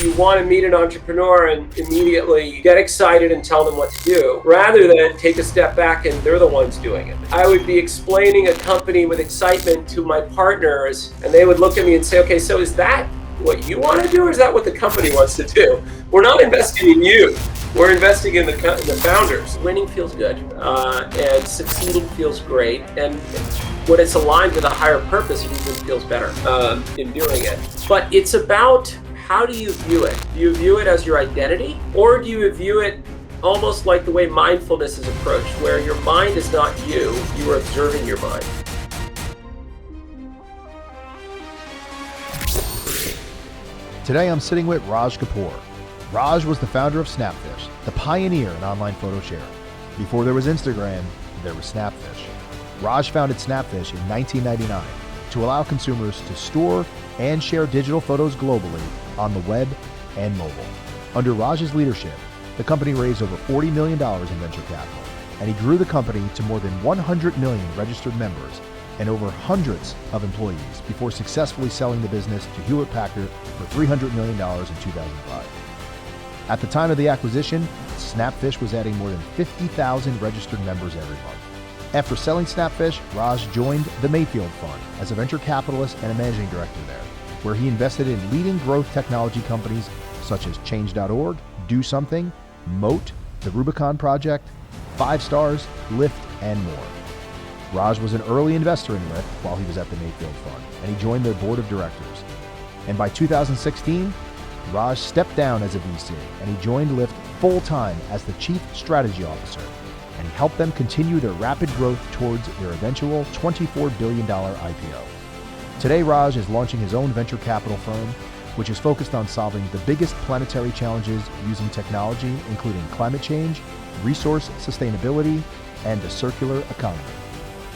you want to meet an entrepreneur and immediately get excited and tell them what to do, rather than take a step back and they're the ones doing it. I would be explaining a company with excitement to my partners, and they would look at me and say, okay, so is that what you want to do, or is that what the company wants to do? We're not investing in you. We're investing in the founders. Winning feels good, and succeeding feels great. And when it's aligned with a higher purpose, it even feels better in doing it. But it's about, how do you view it? Do you view it as your identity, or do you view it almost like the way mindfulness is approached, where your mind is not you, you are observing your mind? Today I'm sitting with Raj Kapoor. Raj was the founder of Snapfish, the pioneer in online photo sharing. Before there was Instagram, there was Snapfish. Raj founded Snapfish in 1999 to allow consumers to store and share digital photos globally on the web and mobile. Under Raj's leadership, the company raised over $40 million in venture capital, and he grew the company to more than 100 million registered members and over hundreds of employees before successfully selling the business to Hewlett-Packard for $300 million in 2005. At the time of the acquisition, Snapfish was adding more than 50,000 registered members every month. After selling Snapfish, Raj joined the Mayfield Fund as a venture capitalist and a managing director there, where he invested in leading growth technology companies such as Change.org, Do Something, Moat, the Rubicon Project, 5 Stars, Lyft, and more. Raj was an early investor in Lyft while he was at the Mayfield Fund, and he joined their board of directors. And by 2016, Raj stepped down as a VC, and he joined Lyft full-time as the chief strategy officer, and he helped them continue their rapid growth towards their eventual $24 billion IPO. Today, Raj is launching his own venture capital firm, which is focused on solving the biggest planetary challenges using technology, including climate change, resource sustainability, and a circular economy.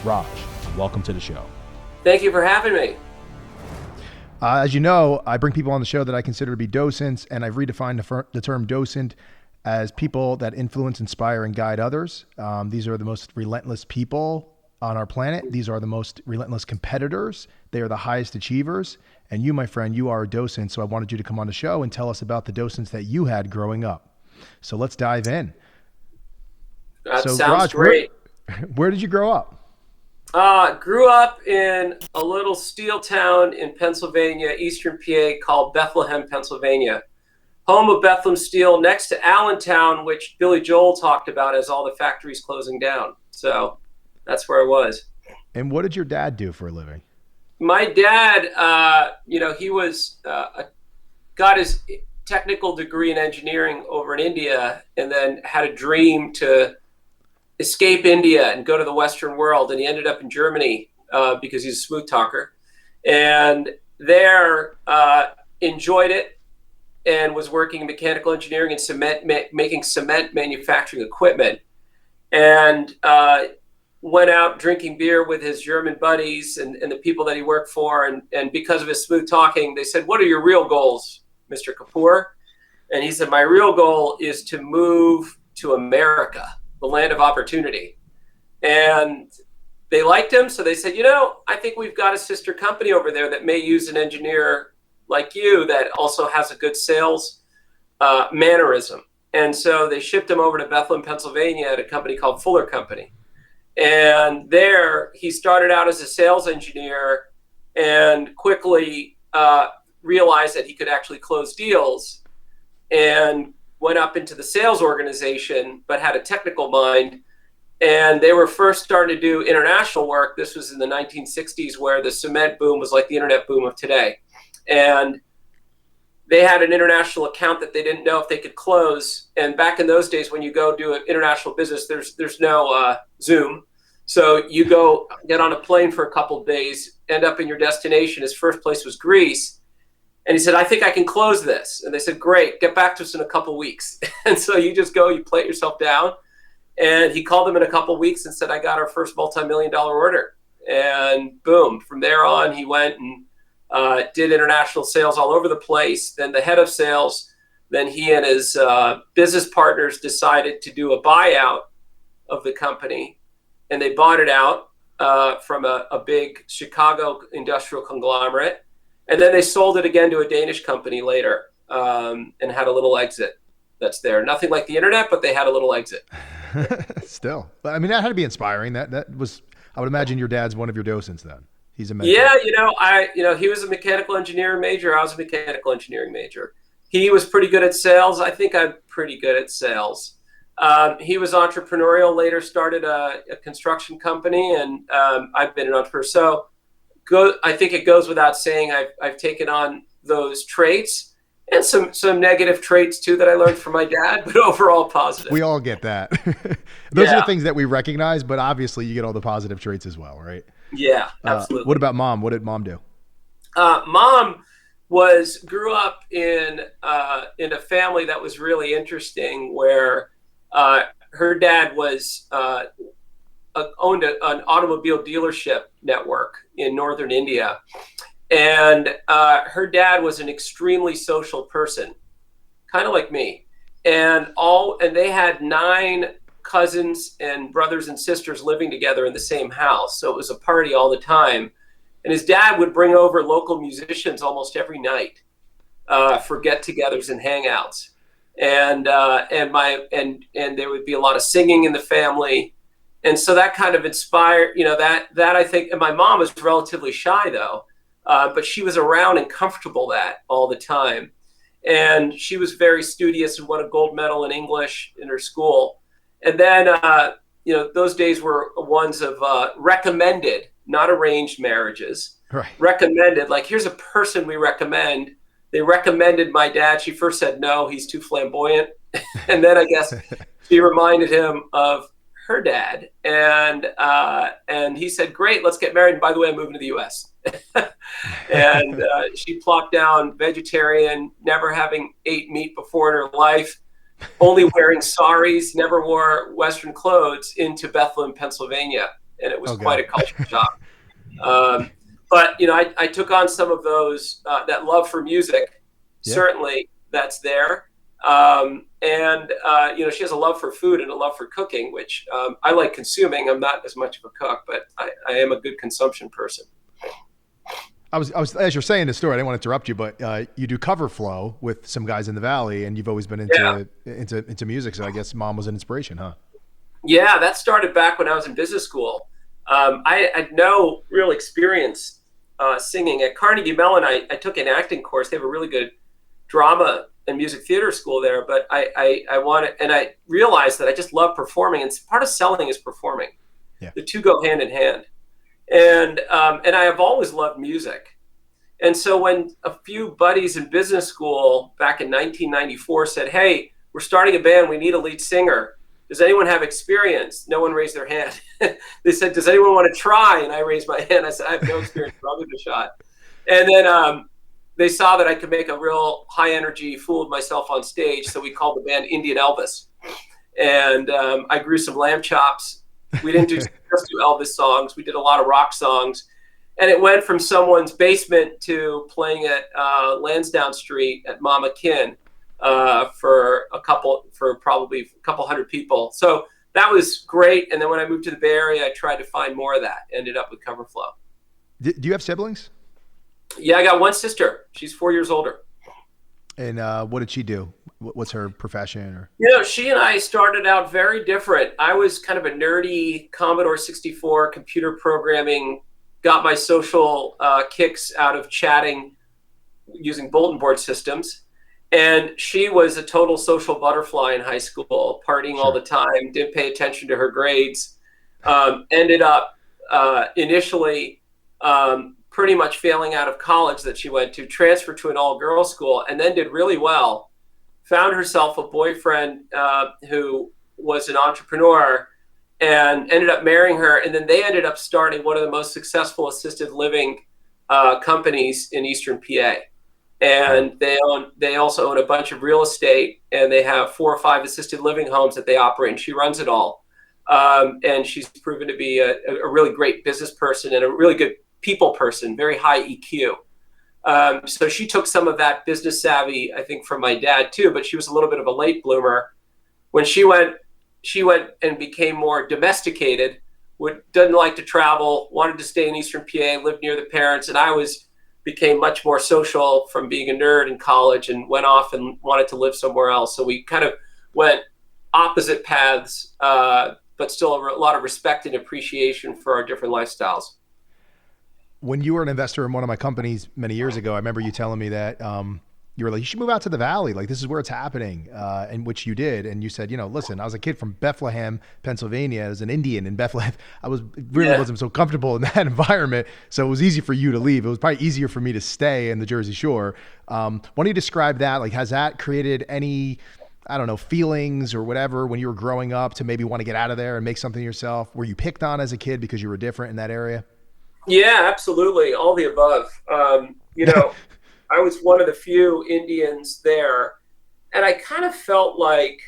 Raj, welcome to the show. Thank you for having me. As you know, I bring people on the show that I consider to be docents, and I've redefined the term docent as people that influence, inspire, and guide others. These are the most relentless people on our planet. These are the most relentless competitors. They are the highest achievers. And you, my friend, you are a docent, so I wanted you to come on the show and tell us about the docents that you had growing up. So let's dive in. That sounds Raj, great. Where did you grow up? Grew up in a little steel town in Pennsylvania, eastern PA, called Bethlehem, Pennsylvania. Home of Bethlehem Steel, next to Allentown, which Billy Joel talked about as all the factories closing down. So that's where I was. And what did your dad do for a living? My dad, he was got his technical degree in engineering over in India, and then had a dream to escape India and go to the Western world. And he ended up in Germany because he's a smooth talker, and there enjoyed it and was working in mechanical engineering and cement, making cement manufacturing equipment, and went out drinking beer with his German buddies and the people that he worked for. And because of his smooth talking, they said, "What are your real goals, Mr. Kapoor?" And he said, "My real goal is to move to America, the land of opportunity." And they liked him, so they said, "I think we've got a sister company over there that may use an engineer like you that also has a good sales mannerism." And so they shipped him over to Bethlehem, Pennsylvania at a company called Fuller Company. And there he started out as a sales engineer and quickly realized that he could actually close deals, and went up into the sales organization, but had a technical mind. And they were first starting to do international work. This was in the 1960s, where the cement boom was like the internet boom of today. And they had an international account that they didn't know if they could close. And back in those days, when you go do an international business, there's no Zoom. So you go get on a plane for a couple of days, end up in your destination. His first place was Greece. And he said, "I think I can close this." And they said, "Great, get back to us in a couple of weeks." And so you just go, you plate yourself down. And he called them in a couple of weeks and said, "I got our first multi-million-dollar order." And boom, from there on, he went and did international sales all over the place. Then the head of sales, then he and his business partners decided to do a buyout of the company. And they bought it out from a big Chicago industrial conglomerate. And then they sold it again to a Danish company later. and had a little exit that's there. Nothing like the internet, but they had a little exit. Still, but I mean, that had to be inspiring. That was, I would imagine your dad's one of your docents then. He's a mentor. Yeah, he was a mechanical engineering major. I was a mechanical engineering major. He was pretty good at sales. I think I'm pretty good at sales. He was entrepreneurial, later started a construction company, and I've been an entrepreneur. So I think it goes without saying I've taken on those traits and some negative traits too that I learned from my dad, but overall positive. We all get that. Those are the things that we recognize, but obviously you get all the positive traits as well, right? Yeah, absolutely. What about mom? What did mom do? Mom grew up in a family that was really interesting, where her dad owned an automobile dealership network in northern India. And her dad was an extremely social person, kind of like me. And they had 9 cousins and brothers and sisters living together in the same house. So it was a party all the time. And his dad would bring over local musicians almost every night for get-togethers and hangouts. And there would be a lot of singing in the family. And so that kind of inspired, that I think, and my mom was relatively shy though. But she was around and comfortable that all the time. And she was very studious and won a gold medal in English in her school. And then, those days were ones of recommended, not arranged marriages. Right. Recommended, like, here's a person we recommend. They recommended my dad. She first said, no, he's too flamboyant. And then I guess she reminded him of her dad. And he said, great, let's get married. And by the way, I'm moving to the U.S. And she plopped down vegetarian, never having ate meat before in her life, only wearing saris, never wore Western clothes, into Bethlehem, Pennsylvania. And it was quite a culture shock. But, I took on some of those, that love for music. Yeah. Certainly that's there. She has a love for food and a love for cooking, which I like consuming. I'm not as much of a cook, but I am a good consumption person. I was as you're saying this story, I didn't want to interrupt you, but you do Coverflow with some guys in the Valley, and you've always been into music. So I guess mom was an inspiration, huh? Yeah, that started back when I was in business school. I had no real experience singing. At Carnegie Mellon, I took an acting course. They have a really good drama and music theater school there, but I wanted, and I realized that I just love performing, and part of selling is performing. Yeah. The two go hand in hand. And I have always loved music. And so when a few buddies in business school back in 1994 said, hey, we're starting a band, we need a lead singer. Does anyone have experience? No one raised their hand. They said, does anyone want to try? And I raised my hand. I said, I have no experience, but I'll give it a shot. And then they saw that I could make a real high energy fool of myself on stage. So we called the band Indian Elvis. And I grew some lamb chops. We didn't just do Elvis songs. We did a lot of rock songs. And it went from someone's basement to playing at Lansdowne Street at Mama Kin for probably a couple hundred people. So that was great. And then when I moved to the Bay Area, I tried to find more of that. Ended up with Coverflow. Do you have siblings? Yeah, I got one sister. She's 4 years older. And what did she do? What's her profession? Or she and I started out very different. I was kind of a nerdy Commodore 64 computer programming, got my social kicks out of chatting using bulletin board systems. And she was a total social butterfly in high school, partying all the time, didn't pay attention to her grades, ended up initially pretty much failing out of college that she went to, transferred to an all-girls school, and then did really well. Found herself a boyfriend who was an entrepreneur and ended up marrying her. And then they ended up starting one of the most successful assisted living companies in Eastern PA. And they also own a bunch of real estate, and they have 4 or 5 assisted living homes that they operate, and she runs it all. And she's proven to be a really great business person and a really good people person, very high EQ. So she took some of that business savvy, I think, from my dad too, but she was a little bit of a late bloomer. When she went and became more domesticated, doesn't like to travel, wanted to stay in Eastern PA, lived near the parents, and I was became much more social from being a nerd in college and went off and wanted to live somewhere else. So we kind of went opposite paths, but still a lot of respect and appreciation for our different lifestyles. When you were an investor in one of my companies many years ago, I remember you telling me that you were like, you should move out to the Valley. Like, this is where it's happening, and which you did. And you said, listen, I was a kid from Bethlehem, Pennsylvania. I was an Indian in Bethlehem. I wasn't so comfortable in that environment. So it was easy for you to leave. It was probably easier for me to stay in the Jersey Shore. Why don't you describe that? Like, has that created any, I don't know, feelings or whatever when you were growing up to maybe want to get out of there and make something yourself? Were you picked on as a kid because you were different in that area? Yeah, absolutely. All the above. I was one of the few Indians there, and I kind of felt like,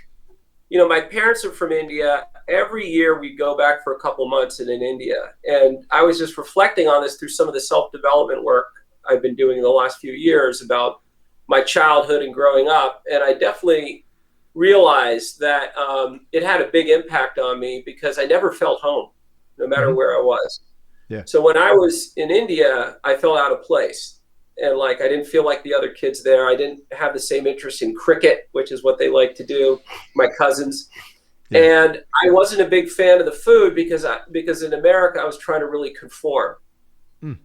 my parents are from India. Every year we'd go back for a couple months in India. And I was just reflecting on this through some of the self-development work I've been doing in the last few years about my childhood and growing up. And I definitely realized that it had a big impact on me because I never felt home, no matter where I was. Yeah. So when I was in India, I felt out of place. And I didn't feel like the other kids there. I didn't have the same interest in cricket, which is what they like to do, my cousins. Yeah. And I wasn't a big fan of the food because in America, I was trying to really conform. And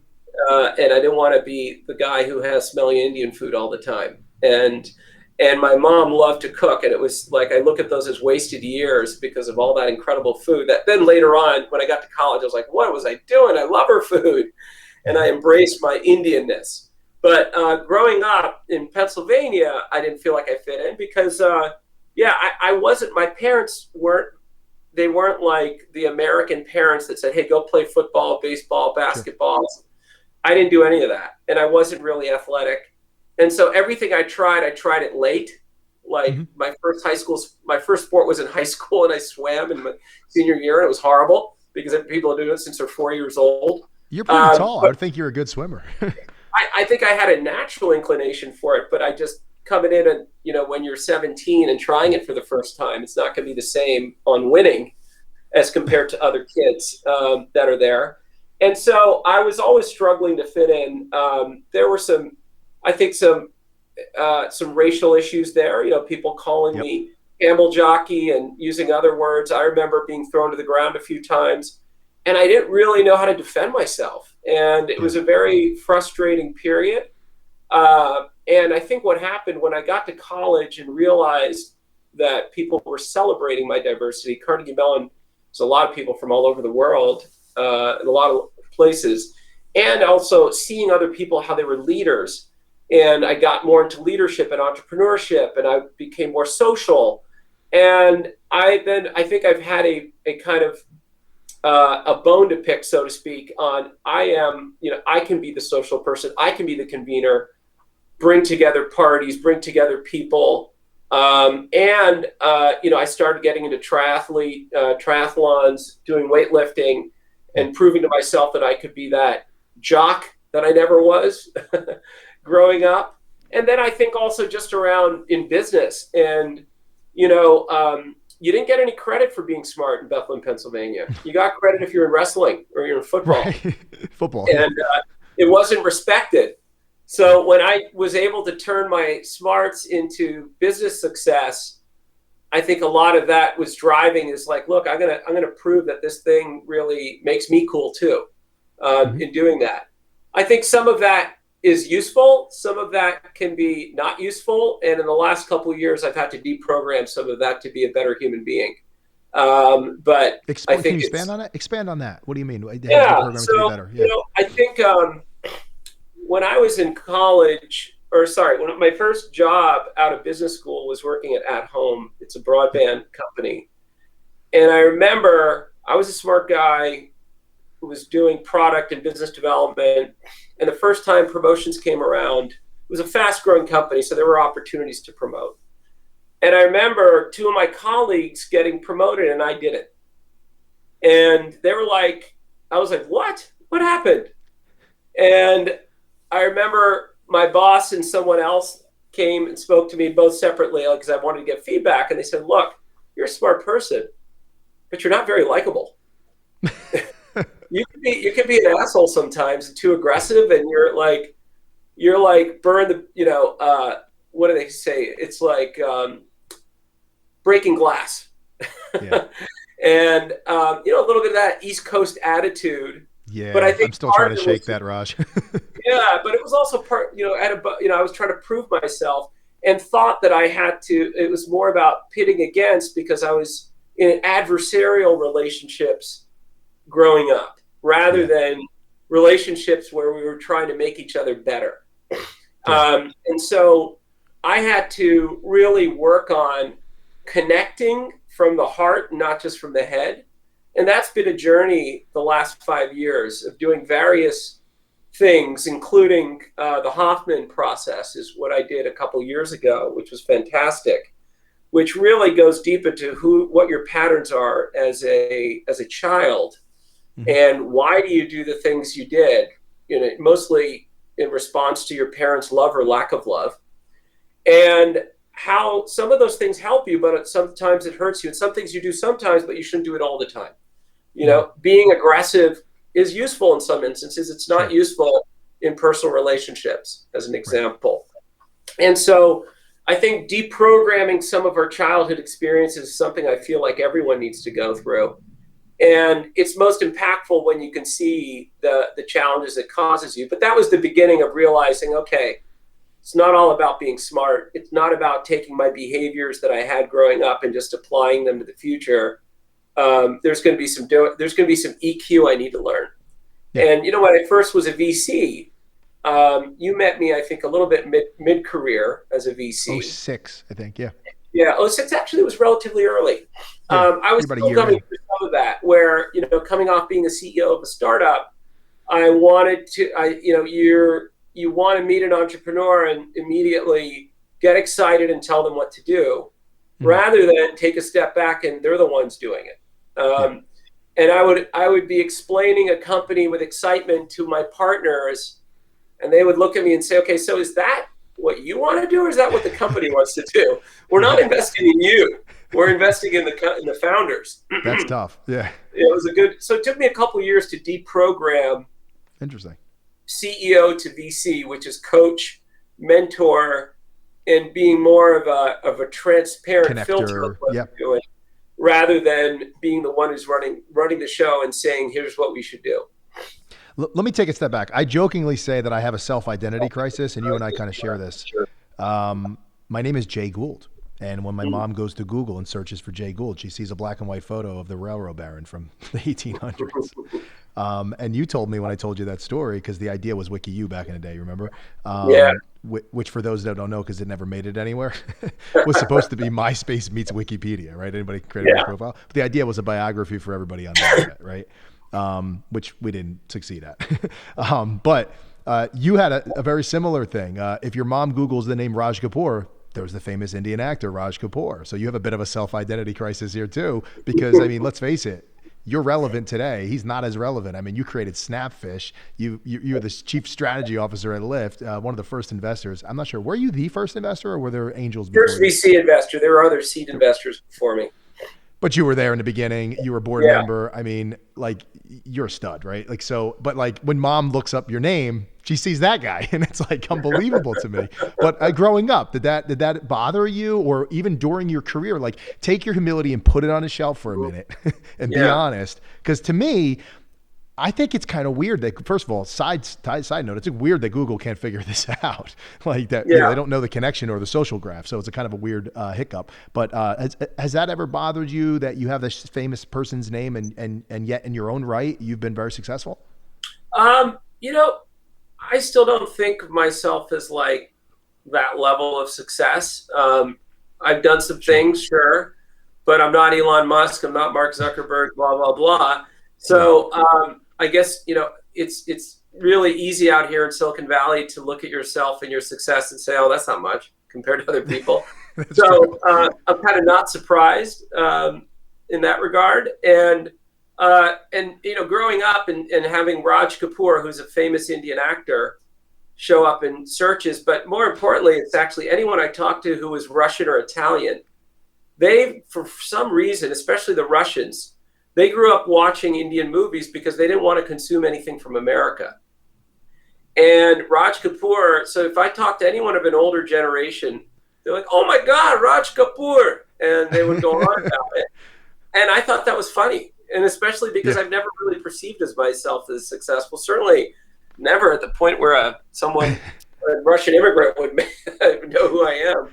I didn't want to be the guy who has smelly Indian food all the time. And my mom loved to cook. And it was like, I look at those as wasted years because of all that incredible food that then later on, when I got to college, I was like, what was I doing? I love her food. And I embraced my Indianness. But growing up in Pennsylvania, I didn't feel like I fit in because, I wasn't, my parents weren't like the American parents that said, hey, go play football, baseball, basketball. Sure. I didn't do any of that. And I wasn't really athletic. And so everything I tried it late. Like my first sport was in high school, and I swam in my senior year, and it was horrible because people are doing it since they're 4 years old. You're pretty tall. I would think you're a good swimmer. I think I had a natural inclination for it, but I just coming in and, when you're 17 and trying it for the first time, it's not going to be the same on winning as compared to other kids that are there. And so I was always struggling to fit in. There were some racial issues there, people calling me camel jockey and using other words. I remember being thrown to the ground a few times, and I didn't really know how to defend myself. And it was a very frustrating period. And I think what happened when I got to college and realized that people were celebrating my diversity, Carnegie Mellon, there's a lot of people from all over the world, in a lot of places, and also seeing other people, how they were leaders. And I got more into leadership and entrepreneurship, and I became more social. And I think I've had a kind of a bone to pick, so to speak, on I can be the social person. I can be the convener, bring together parties, bring together people. I started getting into triathlons, doing weightlifting, and proving to myself that I could be that jock that I never was growing up. And then I think also just around in business and, you didn't get any credit for being smart in Bethlehem, Pennsylvania. You got credit if you're in wrestling or you're in football. Right. Football. And it wasn't respected. So when I was able to turn my smarts into business success, I think a lot of that was driving is like, look, I'm gonna prove that this thing really makes me cool too. In doing that, I think some of that is useful. Some of that can be not useful. And in the last couple of years, I've had to deprogram some of that to be a better human being. But I think can you expand on it? Expand on that. What do you mean? Yeah. So, I think when I was in college, when my first job out of business school was working at Home. It's a broadband company. And I remember I was a smart guy who was doing product and business development. And the first time promotions came around, it was a fast growing company. So there were opportunities to promote. And I remember two of my colleagues getting promoted and I didn't. And they were like, I was like, what happened? And I remember my boss and someone else came and spoke to me both separately because I wanted to get feedback. And they said, look, you're a smart person, but you're not very likable. You can be an asshole sometimes, too aggressive, and you're like, you're like burn the, what do they say? It's like breaking glass. Yeah. And, a little bit of that East Coast attitude. But I Yeah. think I'm still trying part to of it was, shake that, Raj. yeah, but it was also part, I was trying to prove myself and thought that I had to, it was more about pitting against, because I was in adversarial relationships growing up rather than relationships where we were trying to make each other better. And so I had to really work on connecting from the heart, not just from the head. And that's been a journey the last 5 years of doing various things, including the Hoffman process is what I did a couple years ago, which was fantastic, which really goes deep into what your patterns are as a child, and why do you do the things you did, mostly in response to your parents' love or lack of love, and how some of those things help you, but sometimes it hurts you, and some things you do sometimes, but you shouldn't do it all the time. Being aggressive is useful in some instances. It's not useful in personal relationships, as an example. And so I think deprogramming some of our childhood experiences is something I feel like everyone needs to go through. And it's most impactful when you can see the challenges it causes you. But that was the beginning of realizing, okay, it's not all about being smart. It's not about taking my behaviors that I had growing up and just applying them to the future. There's going to be some EQ I need to learn. And when I first was a VC, you met me, I think, a little bit mid-career as a VC. 06, I think, yeah. Yeah, 06 actually was relatively early. I was still coming through some of that, where, coming off being a CEO of a startup, I wanted to, you want to meet an entrepreneur and immediately get excited and tell them what to do, rather than take a step back and they're the ones doing it. And I would be explaining a company with excitement to my partners, and they would look at me and say, okay, so is that what you want to do, or is that what the company wants to do? We're not investing in you. We're investing in the founders. That's tough. Yeah. So it took me a couple of years to deprogram. Interesting. CEO to VC, which is coach, mentor, and being more of a transparent connector, filter of what you're doing, rather than being the one who's running the show and saying, here's what we should do. Let me take a step back. I jokingly say that I have a self-identity crisis, and you and I kind of share this. My name is Jay Gould. And when my mom goes to Google and searches for Jay Gould, she sees a black and white photo of the railroad baron from the 1800s. And you told me when I told you that story, because the idea was WikiU back in the day, remember? Which, for those that don't know, because it never made it anywhere, was supposed to be MySpace meets Wikipedia, right? Anybody can create a profile. But the idea was a biography for everybody on the internet, right? Which we didn't succeed at. But you had a very similar thing. If your mom Googles the name Raj Kapoor, there's the famous Indian actor Raj Kapoor. So you have a bit of a self-identity crisis here too, because I mean, let's face it, you're relevant today. He's not as relevant. I mean, you created Snapfish. You're the chief strategy officer at Lyft, one of the first investors. I'm not sure. Were you the first investor, or were there angels before First VC investor. There were other seed investors before me. But you were there in the beginning. You were a board member. I mean, like, you're a stud, right? Like, so, but like when mom looks up your name, she sees that guy, and it's like unbelievable to me. But growing up, did that bother you, or even during your career? Like, take your humility and put it on a shelf for a minute and be honest. Because to me, I think it's kind of weird that, first of all, side note, it's weird that Google can't figure this out. Like that, they don't know the connection or the social graph. So it's a kind of a weird hiccup. But has that ever bothered you, that you have this famous person's name and yet in your own right, you've been very successful? I still don't think of myself as like that level of success. I've done some things, sure, but I'm not Elon Musk. I'm not Mark Zuckerberg, blah, blah, blah. So I guess, it's really easy out here in Silicon Valley to look at yourself and your success and say, oh, that's not much compared to other people. So I'm kind of not surprised in that regard. And growing up and having Raj Kapoor, who's a famous Indian actor, show up in searches, but more importantly, it's actually anyone I talk to who is Russian or Italian, they, for some reason, especially the Russians, they grew up watching Indian movies because they didn't want to consume anything from America. And Raj Kapoor, so if I talk to anyone of an older generation, they're like, oh my God, Raj Kapoor. And they would go on about it. And I thought that was funny. And especially because I've never really perceived as myself as successful. Certainly never at the point where a Russian immigrant would know who I am.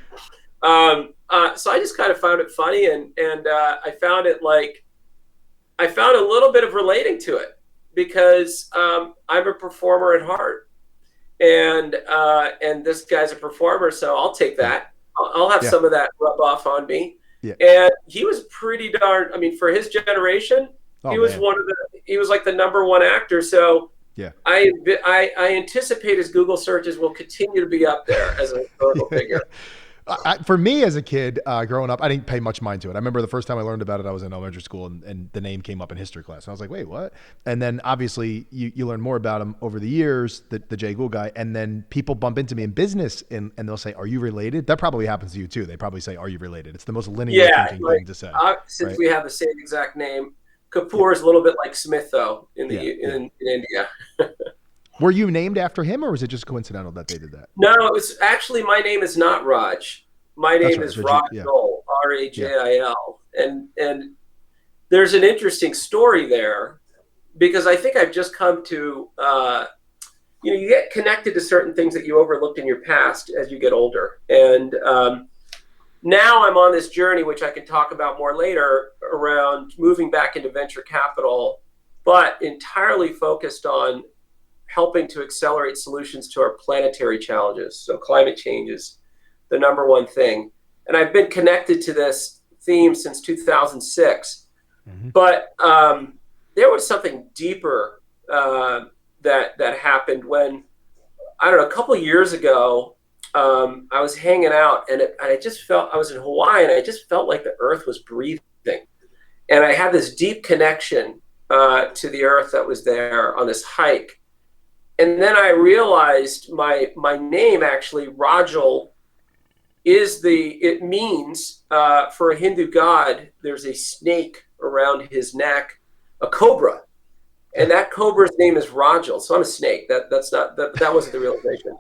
So I just kind of found it funny. And I found a little bit of relating to it because I'm a performer at heart. And this guy's a performer, so I'll take that. I'll have some of that rub off on me. Yeah. And he was pretty darn. I mean, for his generation, he was he was like the #1 actor. So I anticipate his Google searches will continue to be up there as a historical figure. For me as a kid growing up, I didn't pay much mind to it. I remember the first time I learned about it, I was in elementary school and the name came up in history class. And I was like, wait, what? And then obviously you learn more about him over the years, the Jay Gould guy. And then people bump into me in business and they'll say, are you related? That probably happens to you too. They probably say, are you related? It's the most linear thinking thing to say. Since we have the same exact name, Kapoor is a little bit like Smith though in India. Were you named after him, or was it just coincidental that they did that? No, it was actually, my name is not Raj. My name is Rajil, Rajil. And there's an interesting story there because I think I've just come to, you get connected to certain things that you overlooked in your past as you get older. And now I'm on this journey, which I can talk about more later, around moving back into venture capital, but entirely focused on helping to accelerate solutions to our planetary challenges. So climate change is the #1 thing. And I've been connected to this theme since 2006. Mm-hmm. But there was something deeper that happened when, I don't know, a couple of years ago, I was hanging out and I just felt, I was in Hawaii and I just felt like the earth was breathing. And I had this deep connection to the earth that was there on this hike. And then I realized my name, actually, Rajil, it means, for a Hindu god, there's a snake around his neck, a cobra. And that cobra's name is Rajil. So I'm a snake. That wasn't the realization.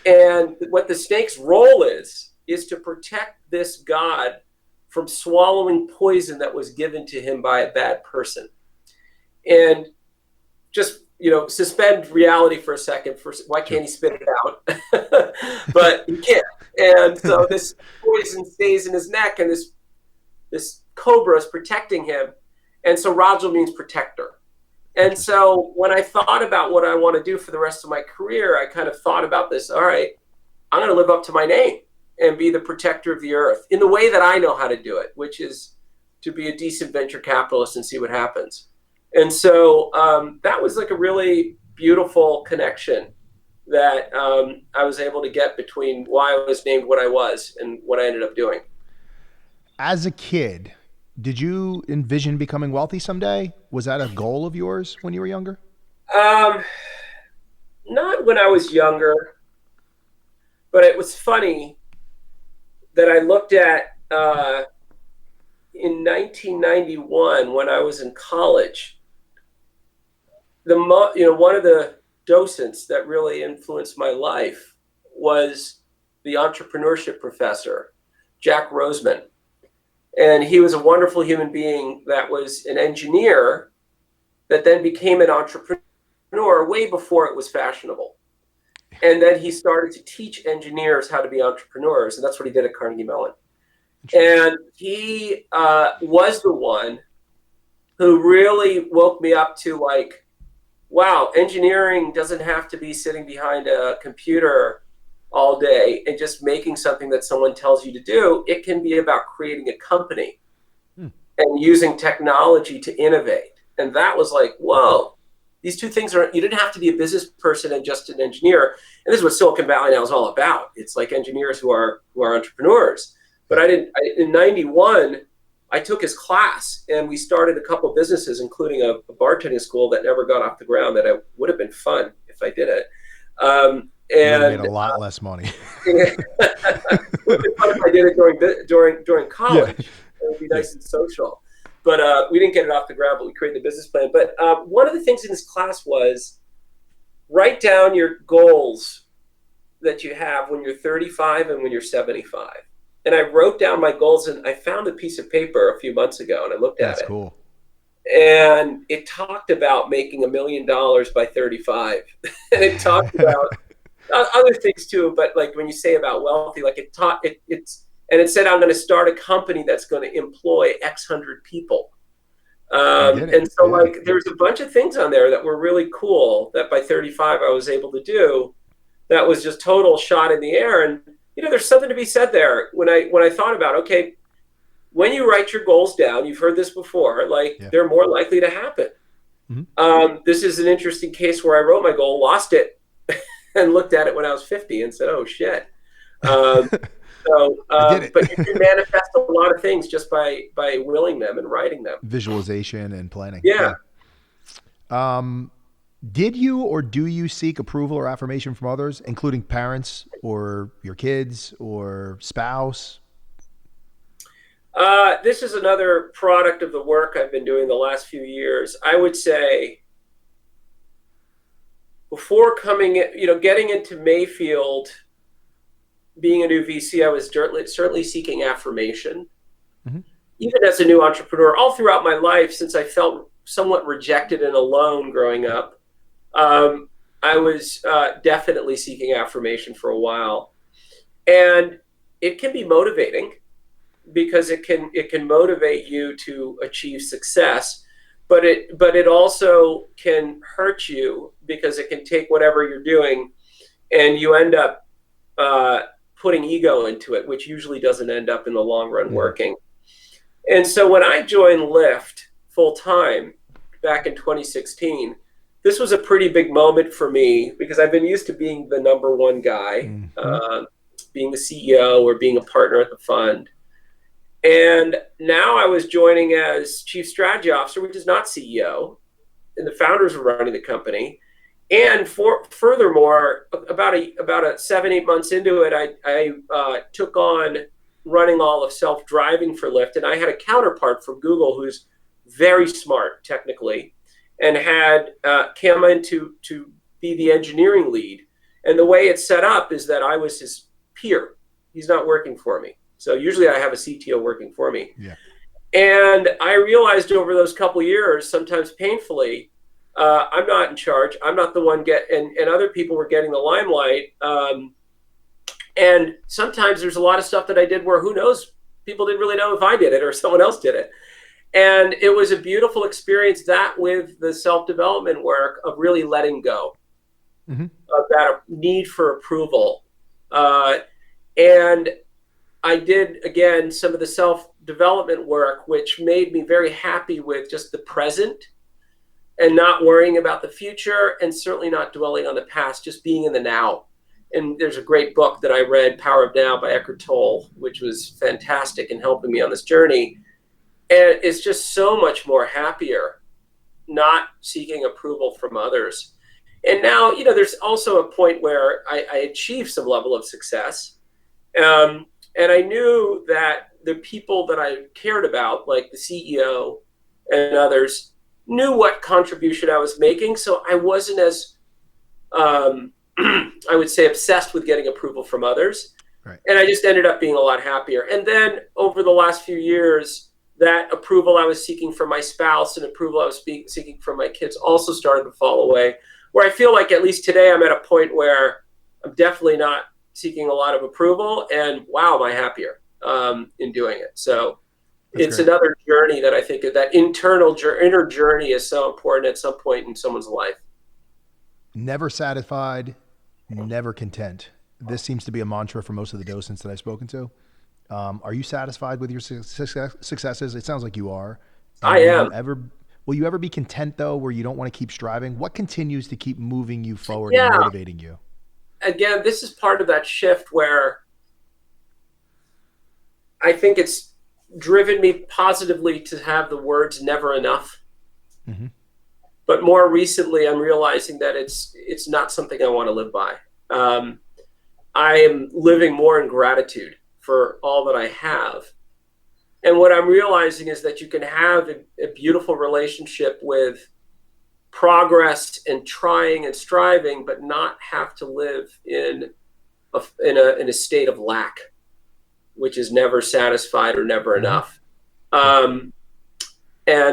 And what the snake's role is to protect this god from swallowing poison that was given to him by a bad person. And just, suspend reality for a second. Why can't he spit it out? But he can't. And so this poison stays in his neck, and this cobra is protecting him. And so Rajil means protector. And so when I thought about what I want to do for the rest of my career, I kind of thought about this. All right, I'm going to live up to my name and be the protector of the earth in the way that I know how to do it, which is to be a decent venture capitalist and see what happens. And so that was like a really beautiful connection that I was able to get between why I was named what I was and what I ended up doing. As a kid, did you envision becoming wealthy someday? Was that a goal of yours when you were younger? Not when I was younger, but it was funny that I looked at in 1991 when I was in college. One of the docents that really influenced my life was the entrepreneurship professor, Jack Roseman. And he was a wonderful human being that was an engineer that then became an entrepreneur way before it was fashionable. And then he started to teach engineers how to be entrepreneurs. And that's what he did at Carnegie Mellon. And he was the one who really woke me up to, like, wow, engineering doesn't have to be sitting behind a computer all day and just making something that someone tells you to do. It can be about creating a company and using technology to innovate. And that was like, whoa, these two things you didn't have to be a business person and just an engineer. And this is what Silicon Valley now is all about. It's like engineers who are entrepreneurs. But in 91, I took his class and we started a couple of businesses, including a bartending school that never got off the ground that would have been fun if I did it. And made a lot less money. It would have been fun if I did it during college. Yeah. It would be nice and social. But we didn't get it off the ground, but we created the business plan. But one of the things in this class was write down your goals that you have when you're 35 and when you're 75. And I wrote down my goals, and I found a piece of paper a few months ago, and I looked at That's it. cool. And it talked about making $1 million by 35. And it talked about other things too, but like when you say about wealthy, like and it said, I'm going to start a company that's going to employ X hundred people. You did it. And so Yeah. like there's a bunch of things on there that were really cool that by 35 I was able to do. That was just total shot in the air. And there's something to be said there. When I thought about, okay, when you write your goals down, you've heard this before, like they're more likely to happen. Mm-hmm. This is an interesting case where I wrote my goal, lost it, and looked at it when I was 50 and said, oh shit. But you can manifest a lot of things just by willing them and writing them. Visualization and planning. Yeah. Did you or do you seek approval or affirmation from others, including parents or your kids or spouse? This is another product of the work I've been doing the last few years. I would say before getting into Mayfield, being a new VC, I was certainly seeking affirmation. Mm-hmm. Even as a new entrepreneur, all throughout my life, since I felt somewhat rejected and alone growing up, I was definitely seeking affirmation for a while. And it can be motivating because it can motivate you to achieve success, but it also can hurt you because it can take whatever you're doing and you end up putting ego into it, which usually doesn't end up in the long run working. And so when I joined Lyft full time back in 2016, this was a pretty big moment for me because I've been used to being the number one guy, being the CEO or being a partner at the fund. And now I was joining as chief strategy officer, which is not CEO, and the founders were running the company. And furthermore, about 7-8 months into it, I took on running all of self-driving for Lyft. And I had a counterpart from Google who's very smart technically and had come in to be the engineering lead. And the way it's set up is that I was his peer. He's not working for me. So usually I have a CTO working for me. Yeah. And I realized over those couple of years, sometimes painfully, I'm not in charge. I'm not the one and other people were getting the limelight. And sometimes there's a lot of stuff that I did where who knows, people didn't really know if I did it or someone else did it. And it was a beautiful experience that with the self-development work of really letting go of that need for approval. And I did, again, some of the self-development work, which made me very happy with just the present and not worrying about the future and certainly not dwelling on the past, just being in the now. And there's a great book that I read, Power of Now by Eckhart Tolle, which was fantastic in helping me on this journey. And it's just so much more happier, not seeking approval from others. And now, there's also a point where I achieved some level of success. And I knew that the people that I cared about, like the CEO and others, knew what contribution I was making. So I wasn't as, I would say, obsessed with getting approval from others. Right. And I just ended up being a lot happier. And then over the last few years, that approval I was seeking from my spouse and approval I was seeking from my kids also started to fall away, where I feel like at least today I'm at a point where I'm definitely not seeking a lot of approval, and wow, am I happier in doing it. So it's another journey that I think that inner journey is so important at some point in someone's life. Never satisfied, never content. This seems to be a mantra for most of the docents that I've spoken to. Are you satisfied with your successes? It sounds like you are. I am. Will you ever be content though, where you don't want to keep striving? What continues to keep moving you forward and motivating you? Again, this is part of that shift where I think it's driven me positively to have the words never enough. Mm-hmm. But more recently, I'm realizing that it's not something I want to live by. I am living more in gratitude for all that I have. And what I'm realizing is that you can have a beautiful relationship with progress and trying and striving, but not have to live in a state of lack, which is never satisfied or never enough. And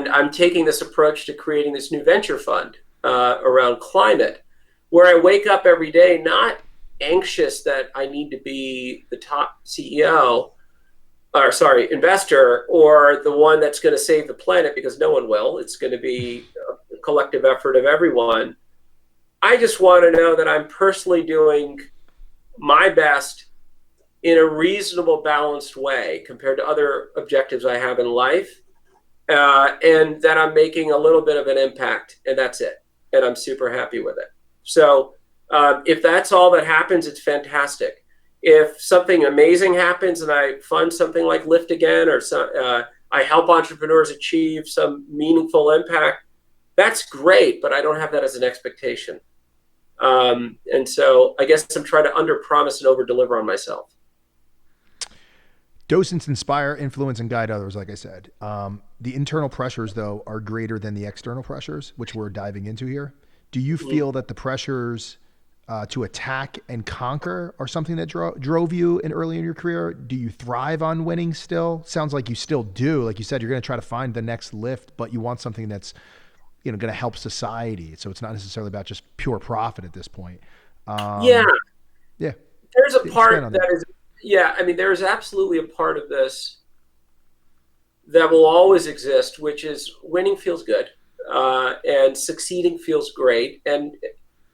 I'm taking this approach to creating this new venture fund around climate, where I wake up every day not anxious that I need to be the top investor, or the one that's going to save the planet, because no one will. It's going to be a collective effort of everyone. I just want to know that I'm personally doing my best in a reasonable, balanced way compared to other objectives I have in life, and that I'm making a little bit of an impact, and that's it. And I'm super happy with it. So if that's all that happens, it's fantastic. If something amazing happens and I fund something like Lyft again, or I help entrepreneurs achieve some meaningful impact, that's great, but I don't have that as an expectation. And so I guess I'm trying to under-promise and over-deliver on myself. Docents inspire, influence, and guide others, like I said. The internal pressures, though, are greater than the external pressures, which we're diving into here. Do you feel that the pressures to attack and conquer are something that drove you early in your career? Do you thrive on winning still? Sounds like you still do. Like you said, you're going to try to find the next Lyft, but you want something that's going to help society. So it's not necessarily about just pure profit at this point. Yeah. There's a part that is, there's absolutely a part of this that will always exist, which is winning feels good, and succeeding feels great. And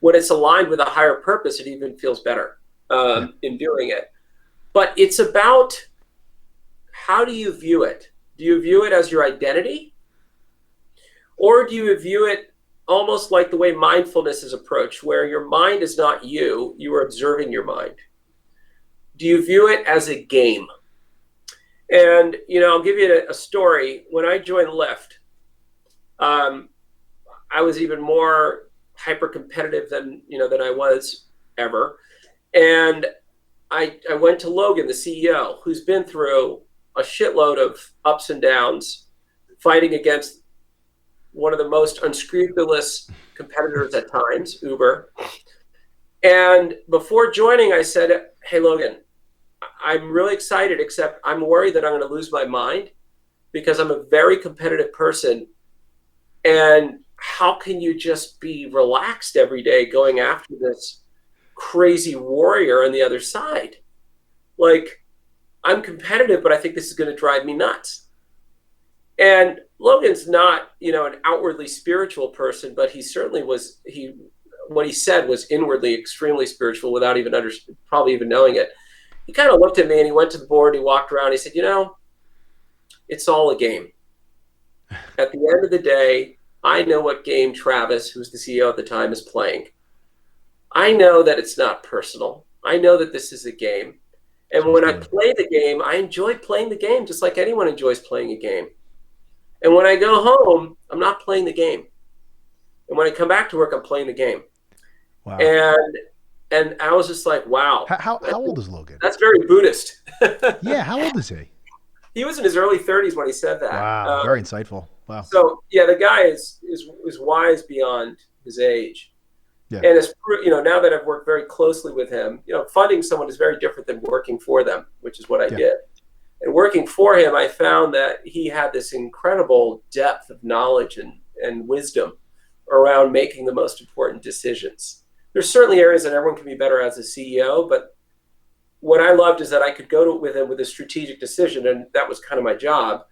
when it's aligned with a higher purpose, it even feels better in doing it. But it's about, how do you view it? Do you view it as your identity? Or do you view it almost like the way mindfulness is approached, where your mind is not you, you are observing your mind? Do you view it as a game? And, I'll give you a story. When I joined Lyft, I was even more hyper competitive than I was ever. And I went to Logan, the CEO, who's been through a shitload of ups and downs, fighting against one of the most unscrupulous competitors at times, Uber. And before joining, I said, hey, Logan, I'm really excited, except I'm worried that I'm going to lose my mind, because I'm a very competitive person. And how can you just be relaxed every day going after this crazy warrior on the other side? Like, I'm competitive, but I think this is going to drive me nuts. And Logan's not, an outwardly spiritual person, but he certainly was. What he said was inwardly extremely spiritual, without even probably even knowing it. He kind of looked at me and he went to the board. He walked around. He said, it's all a game. At the end of the day, I know what game Travis, who's the CEO at the time, is playing. I know that it's not personal. I know that this is a game. And when I play the game, I enjoy playing the game just like anyone enjoys playing a game. And when I go home, I'm not playing the game. And when I come back to work, I'm playing the game. Wow. And I was just like, wow. How old is Logan? That's very Buddhist. Yeah, how old is he? He was in his early 30s when he said that. Wow, very insightful. Wow. So yeah, the guy is wise beyond his age. Yeah. And it's, now that I've worked very closely with him, funding someone is very different than working for them, which is what I did. And working for him, I found that he had this incredible depth of knowledge and wisdom around making the most important decisions. There's certainly areas that everyone can be better as a CEO, but what I loved is that I could go with him with a strategic decision, and that was kind of my job.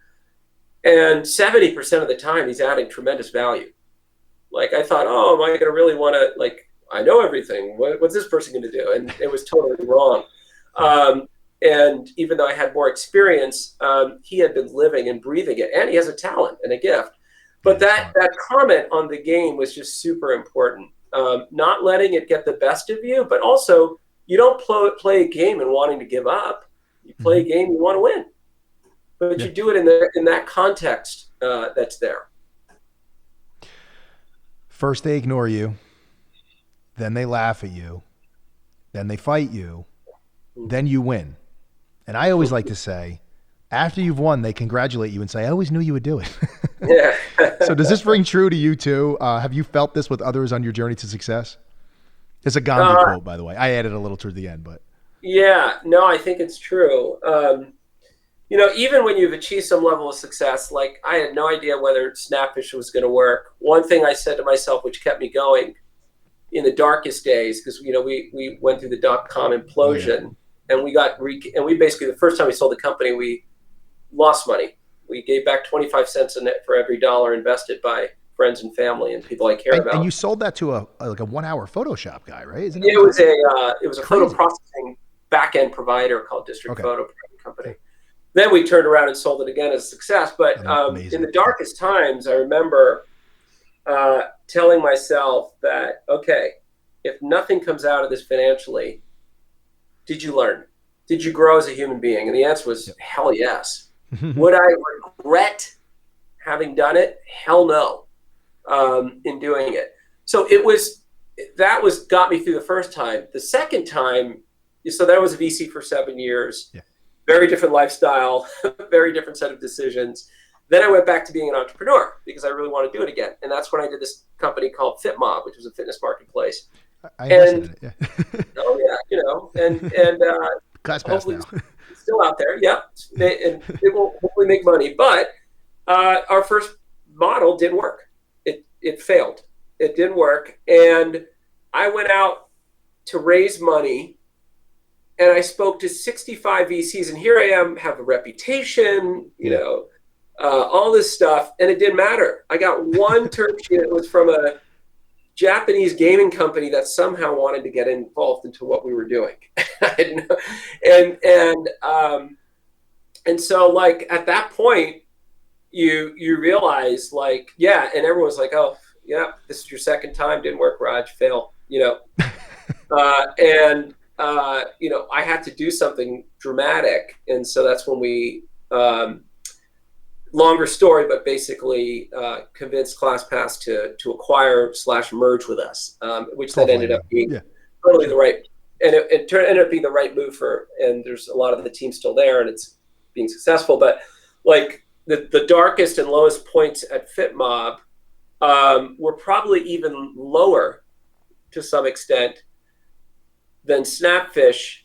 And 70% of the time, he's adding tremendous value. Like, I thought, am I going to really want to, I know everything. What's this person going to do? And it was totally wrong. And even though I had more experience, he had been living and breathing it, and he has a talent and a gift. But that comment on the game was just super important. Not letting it get the best of you, but also you don't play a game and wanting to give up. You play a game you want to win, but you do it in that context that's there. First they ignore you, then they laugh at you, then they fight you, then you win. And I always like to say, after you've won, they congratulate you and say, I always knew you would do it. Yeah. So does this ring true to you too? Have you felt this with others on your journey to success? It's a Gandhi quote, by the way. I added a little toward the end, but. Yeah, no, I think it's true. Even when you've achieved some level of success, like I had no idea whether Snapfish was going to work. One thing I said to myself, which kept me going in the darkest days, because we went through the .com implosion, and we basically, the first time we sold the company, we lost money. We gave back 25 cents in it for every dollar invested by friends and family and people I care about. And you sold that to a 1 hour Photoshop guy, right? Isn't it? It was a photo processing back end provider called District Photo Company. Then we turned around and sold it again as a success. But in the darkest times, I remember telling myself that, okay, if nothing comes out of this financially, did you learn? Did you grow as a human being? And the answer was, hell yes. Would I regret having done it? Hell no, in doing it. So that got me through the first time. The second time, so that was a VC for 7 years. Yeah. Very different lifestyle, very different set of decisions. Then I went back to being an entrepreneur because I really want to do it again. And that's when I did this company called FitMob, which was a fitness marketplace. I invested in it, and ClassPass hopefully now. It's still out there. Yep. And it will hopefully make money. But our first model didn't work. It failed. It didn't work. And I went out to raise money, and I spoke to 65 VCs, and here I am, have a reputation, all this stuff, and it didn't matter. I got one term sheet. It was from a Japanese gaming company that somehow wanted to get involved into what we were doing. And so, like, at that point, you realize, like, yeah, and everyone's like, oh, yeah, this is your second time, didn't work, Raj, fail, I had to do something dramatic. And so that's when we, longer story, but basically convinced ClassPass to acquire / merge with us, which then ended up being totally the right, and it ended up being the right move and there's a lot of the team still there and it's being successful. But like the darkest and lowest points at FitMob were probably even lower to some extent than Snapfish,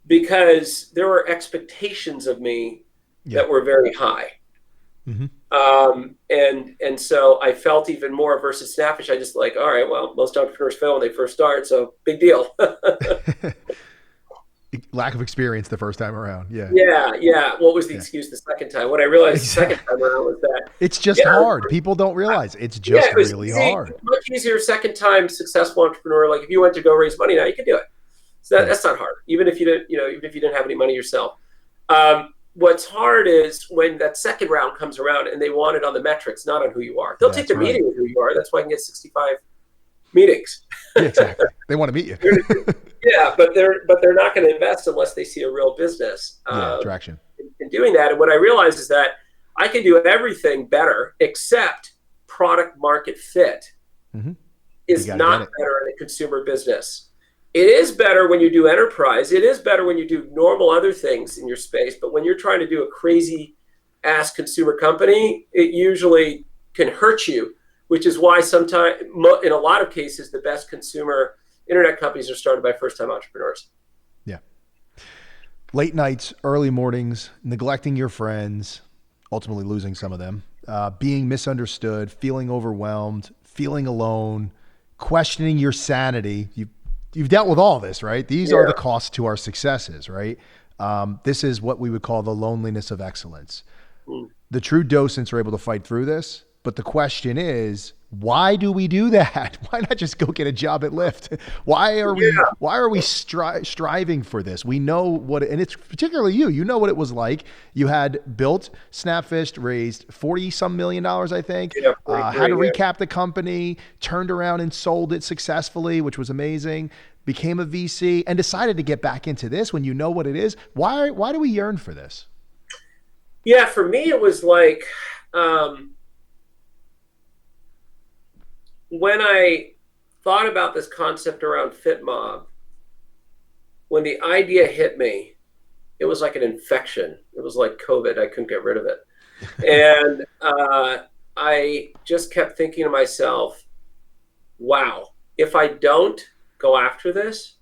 because there were expectations of me that were very high. And so I felt even more versus Snapfish. I just like, all right, well, most entrepreneurs fail when they first start, so big deal. Lack of experience the first time around. Yeah. What was the excuse the second time? What I realized the second time around was that it's just hard. People don't realize it's just really hard. Much easier second time successful entrepreneur. Like if you went to go raise money now, you can do it. So that's not hard. Even if you didn't have any money yourself. What's hard is when that second round comes around and they want it on the metrics, not on who you are. They'll take the meeting with who you are. That's why I can get 65 meetings. Exactly. They want to meet you. But they're not going to invest unless they see a real business traction in doing that. And what I realized is that I can do everything better except product market fit is not better in a consumer business. It is better when you do enterprise. It is better when you do normal other things in your space. But when you're trying to do a crazy ass consumer company, it usually can hurt you, which is why sometimes, in a lot of cases, the best consumer internet companies are started by first-time entrepreneurs. Yeah. Late nights, early mornings, neglecting your friends, ultimately losing some of them, being misunderstood, feeling overwhelmed, feeling alone, questioning your sanity. You've dealt with all this, right? These are the costs to our successes, right? This is what we would call the loneliness of excellence. The true docents are able to fight through this, but the question is, why do we do that? Why not just go get a job at Lyft? Why are we striving for this? We know what, and it's particularly you know what it was like. You had built Snapfish, raised 40 some million dollars, I think, had to recap the company, turned around and sold it successfully, which was amazing, became a VC and decided to get back into this when you know what it is. Why do we yearn for this? Yeah, for me, it was like, when I thought about this concept around FitMob, when the idea hit me, it was like an infection. It was like COVID. I couldn't get rid of it. And I just kept thinking to myself, wow, if I don't go after this,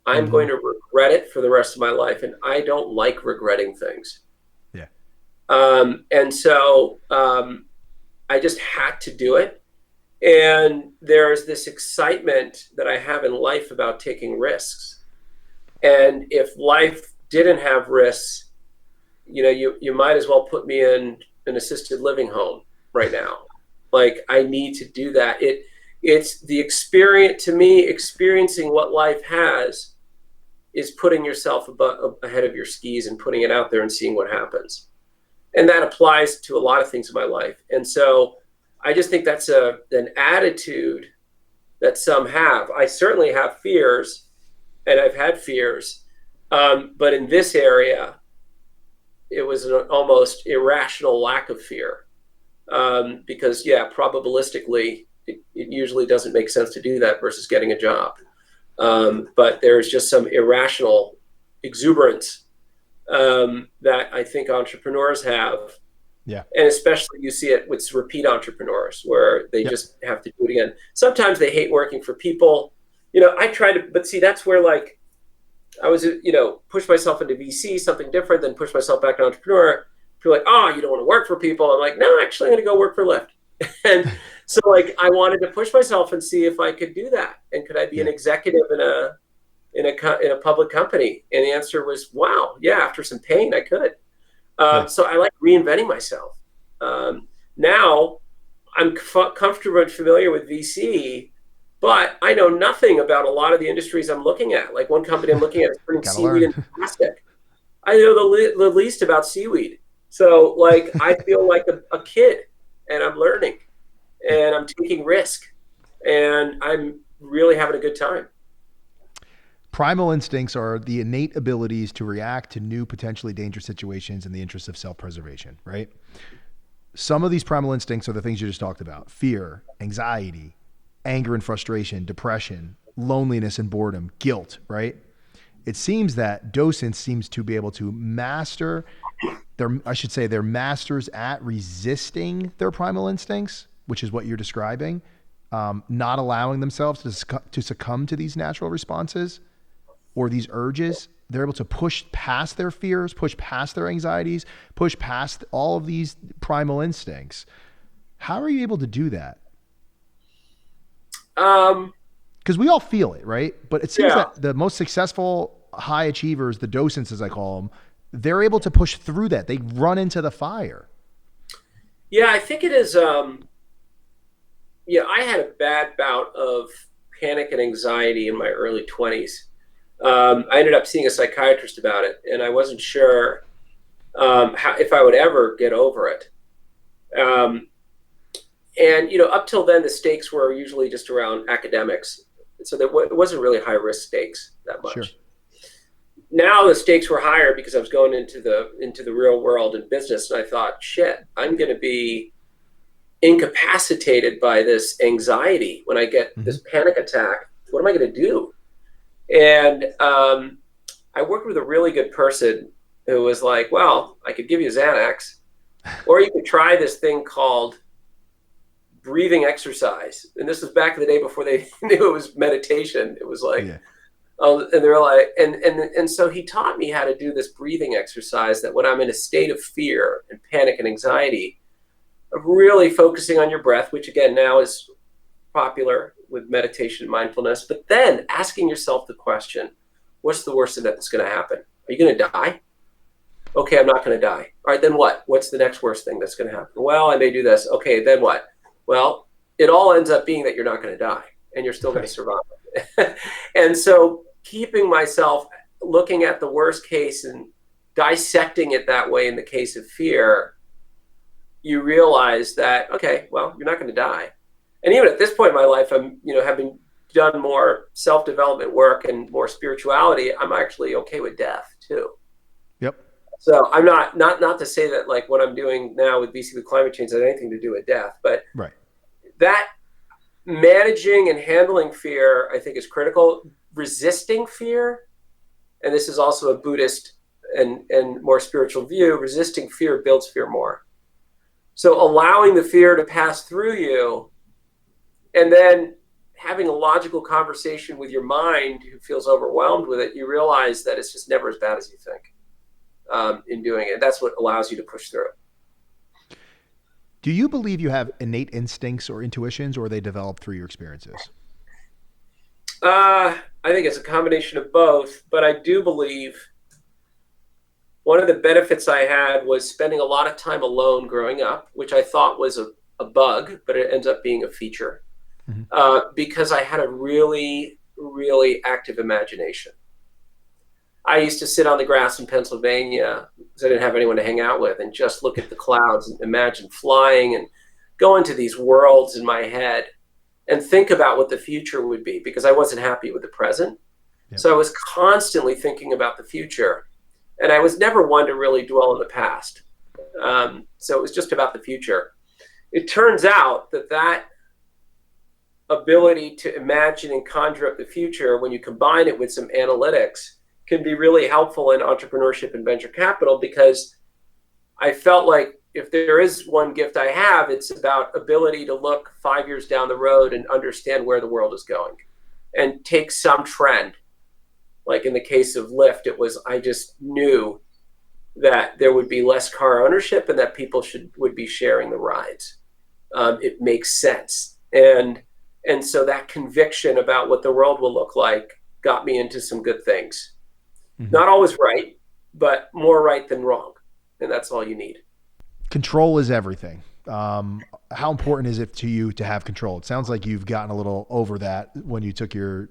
I'm Mm-hmm. going to regret it for the rest of my life. And I don't like regretting things. Yeah. And so I just had to do it. And there's this excitement that I have in life about taking risks. And if life didn't have risks, you might as well put me in an assisted living home right now. Like, I need to do that. It's the experience. To me, experiencing what life has is putting yourself ahead of your skis and putting it out there and seeing what happens. And that applies to a lot of things in my life. And so I just think that's an attitude that some have. I certainly have fears, and I've had fears, but in this area, it was an almost irrational lack of fear, because, yeah, probabilistically, it usually doesn't make sense to do that versus getting a job. But there's just some irrational exuberance that I think entrepreneurs have. Yeah. And especially you see it with repeat entrepreneurs where they Yep. just have to do it again. Sometimes they hate working for people. I try to, but see, that's where, like, I was, push myself into VC, something different, then push myself back to entrepreneur. People are like, oh, you don't want to work for people. I'm like, no, actually, I'm going to go work for Lyft. And so, like, I wanted to push myself and see if I could do that. And could I be an executive in a public company? And the answer was, wow, yeah, after some pain, I could. So I like reinventing myself. Now I'm comfortable and familiar with VC, but I know nothing about a lot of the industries I'm looking at. Like, one company I'm looking at is turning seaweed into plastic. I know the least about seaweed. So, like, I feel like a kid, and I'm learning, and I'm taking risk, and I'm really having a good time. Primal instincts are the innate abilities to react to new potentially dangerous situations in the interest of self-preservation, right? Some of these primal instincts are the things you just talked about: fear, anxiety, anger and frustration, depression, loneliness and boredom, guilt, right? It seems that docents seems to be able to master they're masters at resisting their primal instincts, which is what you're describing, not allowing themselves to succumb to these natural responses or these urges. They're able to push past their fears, push past their anxieties, push past all of these primal instincts. How are you able to do that? Because we all feel it, right? But it seems that the most successful high achievers, the docents as I call them, they're able to push through that. They run into the fire. Yeah, I think it is. I had a bad bout of panic and anxiety in my early 20s. I ended up seeing a psychiatrist about it, and I wasn't sure if I would ever get over it. And up till then, the stakes were usually just around academics, so it wasn't really high risk stakes that much. Sure. Now the stakes were higher because I was going into the real world and business, and I thought, shit, I'm going to be incapacitated by this anxiety when I get this panic attack. What am I going to do? And I worked with a really good person who was like, well, I could give you Xanax, or you could try this thing called breathing exercise. And this was back in the day before they knew it was meditation. It was like, and they were like, and so he taught me how to do this breathing exercise that when I'm in a state of fear and panic and anxiety, of really focusing on your breath, which again now is popular with meditation and mindfulness, but then asking yourself the question, what's the worst thing that's going to happen? Are you going to die? Okay, I'm not going to die. All right, then what? What's the next worst thing that's going to happen? Well, I may do this. Okay, then what? Well, it all ends up being that you're not going to die and you're still going to survive. And so keeping myself looking at the worst case and dissecting it that way in the case of fear, you realize that, okay, well, you're not going to die. And even at this point in my life, I'm, having done more self-development work and more spirituality, I'm actually okay with death too. Yep. So I'm not to say that like what I'm doing now with VC with climate change has anything to do with death, but right. That managing and handling fear, I think, is critical. Resisting fear, and this is also a Buddhist and more spiritual view, resisting fear builds fear more. So allowing the fear to pass through you, and then having a logical conversation with your mind who feels overwhelmed with it, you realize that it's just never as bad as you think in doing it. That's what allows you to push through it. Do you believe you have innate instincts or intuitions, or are they developed through your experiences? I think it's a combination of both, but I do believe one of the benefits I had was spending a lot of time alone growing up, which I thought was a bug, but it ends up being a feature. Because I had a really, really active imagination. I used to sit on the grass in Pennsylvania because I didn't have anyone to hang out with and just look at the clouds and imagine flying and go into these worlds in my head and think about what the future would be, because I wasn't happy with the present. Yep. So I was constantly thinking about the future, and I was never one to really dwell in the past. So it was just about the future. It turns out that ability to imagine and conjure up the future, when you combine it with some analytics, can be really helpful in entrepreneurship and venture capital, because I felt like if there is one gift I have, it's about ability to look 5 years down the road and understand where the world is going and take some trend. Like in the case of Lyft, it was, I just knew that there would be less car ownership and that people would be sharing the rides. It makes sense. And so that conviction about what the world will look like got me into some good things. Mm-hmm. Not always right, but more right than wrong. And that's all you need. Control is everything. How important is it to you to have control? It sounds like you've gotten a little over that when you took your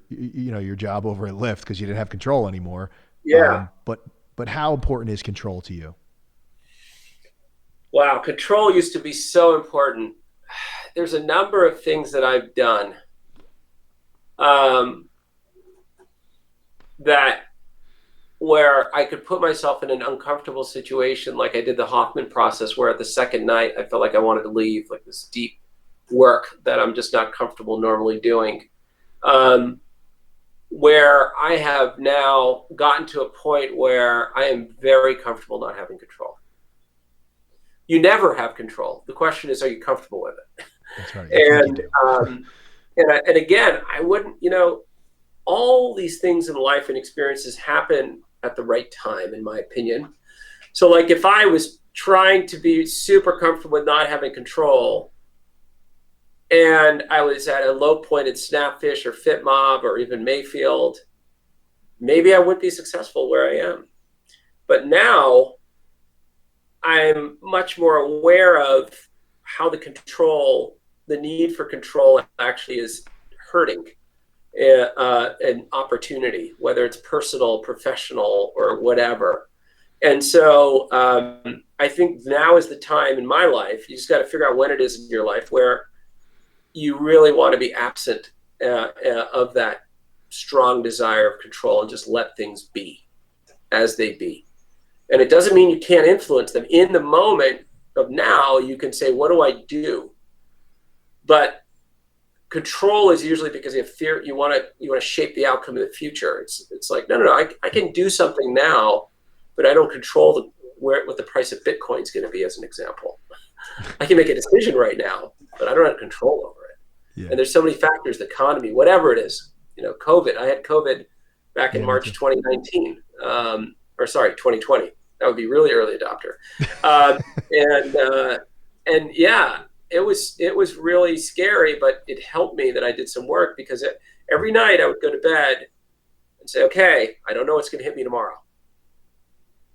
job over at Lyft because you didn't have control anymore. Yeah. But how important is control to you? Wow. Control used to be so important. There's a number of things that I've done that where I could put myself in an uncomfortable situation, like I did the Hoffman process, where at the second night I felt like I wanted to leave, like this deep work that I'm just not comfortable normally doing, where I have now gotten to a point where I am very comfortable not having control. You never have control. The question is, are you comfortable with it? That's right. And again, I wouldn't, all these things in life and experiences happen at the right time, in my opinion. So like if I was trying to be super comfortable with not having control and I was at a low point at Snapfish or FitMob or even Mayfield, maybe I wouldn't be successful where I am. But now I'm much more aware of how the need for control actually is hurting an opportunity, whether it's personal, professional, or whatever. And so I think now is the time in my life, you just got to figure out when it is in your life where you really want to be absent of that strong desire of control and just let things be as they be. And it doesn't mean you can't influence them. In the moment of now, you can say, what do I do? But control is usually because you have fear. You want to shape the outcome of the future. It's like, no. I can do something now, but I don't control what the price of Bitcoin is going to be, as an example. I can make a decision right now, but I don't have control over it. Yeah. And there's so many factors, the economy, whatever it is. COVID. I had COVID back in March 2019. 2020. That would be really early adopter. And yeah. It was really scary, but it helped me that I did some work, because every night I would go to bed and say, okay, I don't know what's going to hit me tomorrow.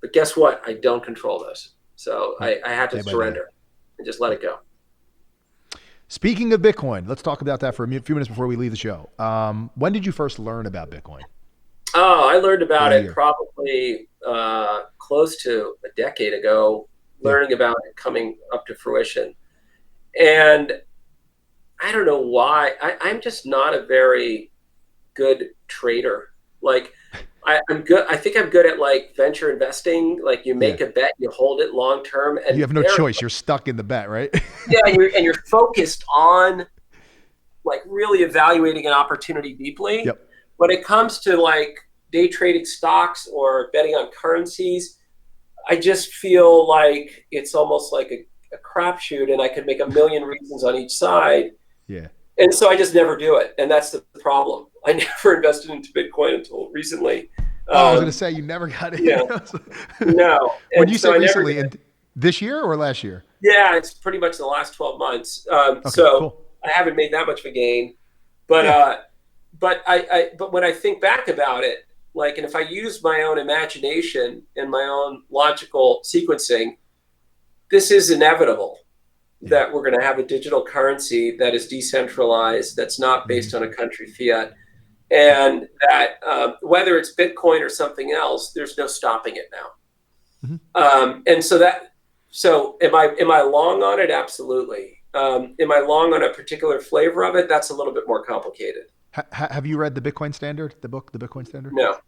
But guess what? I don't control this. So I had to surrender and just let it go. Speaking of Bitcoin, let's talk about that for a few minutes before we leave the show. When did you first learn about Bitcoin? Oh, I learned about it probably close to a decade ago, learning about it coming up to fruition. And I don't know why. I'm just not a very good trader. Like I'm good. I think I'm good at like venture investing. Like you make a bet, you hold it long term, and you have no choice. You're stuck in the bet, right? Yeah, and you're focused on like really evaluating an opportunity deeply. Yep. When it comes to like day trading stocks or betting on currencies, I just feel like it's almost like a crapshoot and I could make a million reasons on each side. Yeah. And so I just never do it. And that's the problem. I never invested into Bitcoin until recently. I was going to say, you never got it. Yeah. No. When you say recently, in this year or last year? Yeah, it's pretty much the last 12 months. Okay, so cool. I haven't made that much of a gain. But Yeah. but when I think back about it, like, and if I use my own imagination and my own logical sequencing, this is inevitable. Yeah. That we're going to have a digital currency that is decentralized, that's not based on a country fiat, and that whether it's Bitcoin or something else, there's no stopping it now. And so am I long on it? Absolutely. Am I long on a particular flavor of it? That's a little bit more complicated. Have you read the Bitcoin Standard, the book, The Bitcoin Standard? No.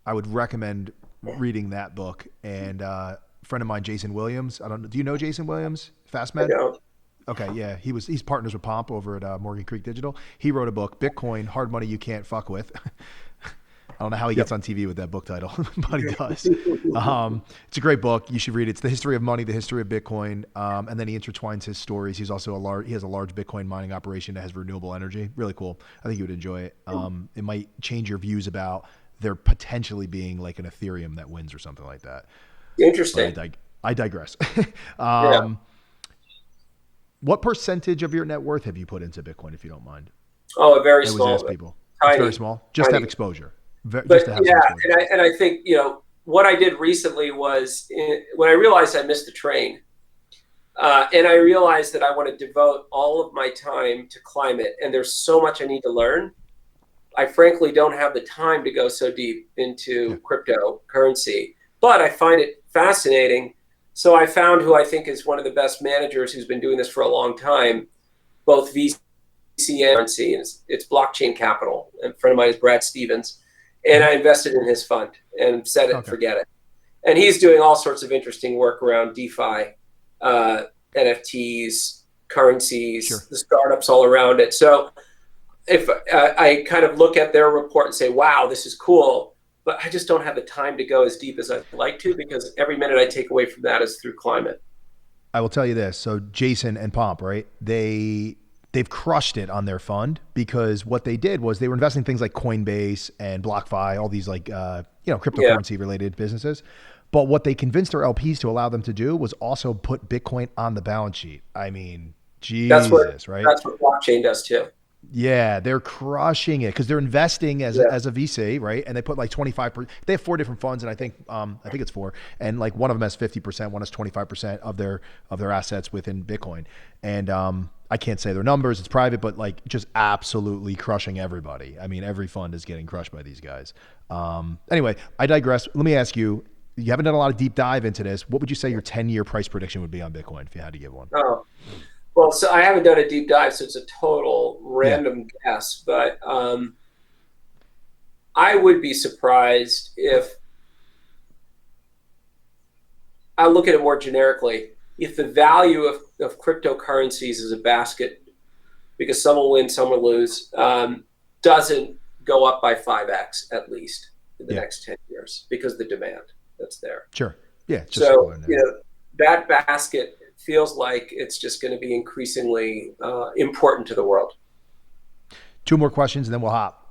I would recommend reading that book. And a friend of mine, Jason Williams. Do you know Jason Williams? FastMed? I don't. Okay, yeah. He's partners with Pomp over at Morgan Creek Digital. He wrote a book, Bitcoin, Hard Money You Can't Fuck With. I don't know how he gets on TV with that book title, but he does. It's a great book. You should read it. It's the history of money, the history of Bitcoin, and then he intertwines his stories. He's also he has a large Bitcoin mining operation that has renewable energy. Really cool. I think you would enjoy it. It might change your views about there potentially being like an Ethereum that wins or something like that. Interesting. I digress. Yeah. What percentage of your net worth have you put into Bitcoin, if you don't mind? Oh, a very I small. always ask people. Tiny, it's very small. Just to have exposure. But just to have yeah, some exposure. and I think, what I did recently was when I realized I missed the train, and I realized that I want to devote all of my time to climate, and there's so much I need to learn. I frankly don't have the time to go so deep into cryptocurrency, but I find it fascinating. So I found who I think is one of the best managers who's been doing this for a long time, both VC and currency, and it's blockchain capital. And a friend of mine is Brad Stevens, and I invested in his fund and set it and forget it. And he's doing all sorts of interesting work around DeFi, NFTs, currencies, the startups all around it. So if I kind of look at their report and say, wow, this is cool, but I just don't have the time to go as deep as I'd like to, because every minute I take away from that is through climate. I will tell you this. So Jason and Pomp, right? They've crushed it on their fund, because what they did was they were investing in things like Coinbase and BlockFi, all these like, cryptocurrency related businesses. But what they convinced their LPs to allow them to do was also put Bitcoin on the balance sheet. I mean, Jesus, right? That's what blockchain does too. Yeah, they're crushing it because they're investing as a VC, right? And they put like 25%. They have 4 different funds, and I think it's 4. And like one of them has 50%, one has 25% of their assets within Bitcoin. And I can't say their numbers; it's private, but like just absolutely crushing everybody. I mean, every fund is getting crushed by these guys. Anyway, I digress. Let me ask you. You haven't done a lot of deep dive into this. What would you say your 10-year price prediction would be on Bitcoin if you had to give one? Oh. Well, so I haven't done a deep dive, so it's a total random guess. But I would be surprised if, I look at it more generically, if the value of cryptocurrencies as a basket, because some will win, some will lose, doesn't go up by 5x at least in the next 10 years because of the demand that's there. Sure. Yeah. So, that basket feels like it's just going to be increasingly important to the world. 2 more questions and then we'll hop.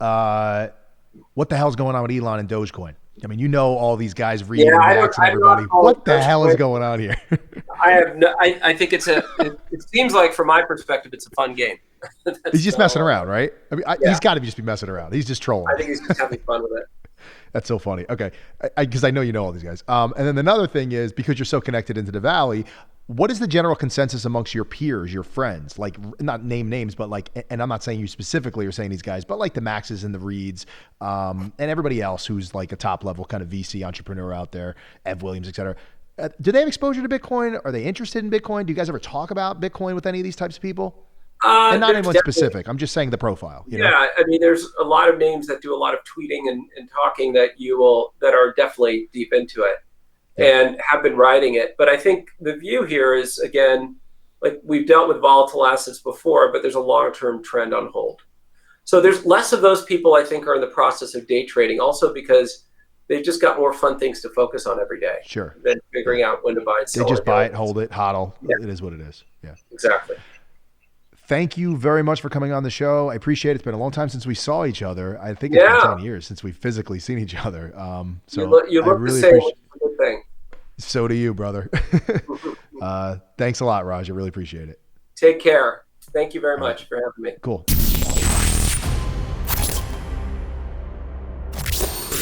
What the hell's going on with Elon and Dogecoin? I mean, all these guys reading Max and everybody. What the hell is going on here? I think it seems like, from my perspective, it's a fun game. He's just messing around, right? I mean, he's got to just be messing around. He's just trolling. I think he's just having fun with it. That's so funny. Okay. Because I know you know all these guys. And then another thing is, because you're so connected into the Valley, what is the general consensus amongst your peers, your friends? Like, not name names, but like, and I'm not saying you specifically are saying these guys, but like the Maxes and the Reeds, and everybody else who's like a top level kind of VC entrepreneur out there, Ev Williams, et cetera. Do they have exposure to Bitcoin? Are they interested in Bitcoin? Do you guys ever talk about Bitcoin with any of these types of people? And not anyone specific. I'm just saying the profile. You know? I mean, there's a lot of names that do a lot of tweeting and talking that are definitely deep into it and have been riding it. But I think the view here is, again, like, we've dealt with volatile assets before, but there's a long-term trend on hold. So there's less of those people, I think, are in the process of day trading, also because they've just got more fun things to focus on every day. Sure. Than figuring out when to buy and sell. They just buy it, hold it, hodl. Yeah. It is what it is. Yeah. Exactly. Thank you very much for coming on the show. I appreciate it. It's been a long time since we saw each other. I think it's been 10 years since we've physically seen each other. So you look really the same, which is a good thing. So do you, brother. Thanks a lot, Raj. I really appreciate it. Take care. Thank you very much for having me. Cool.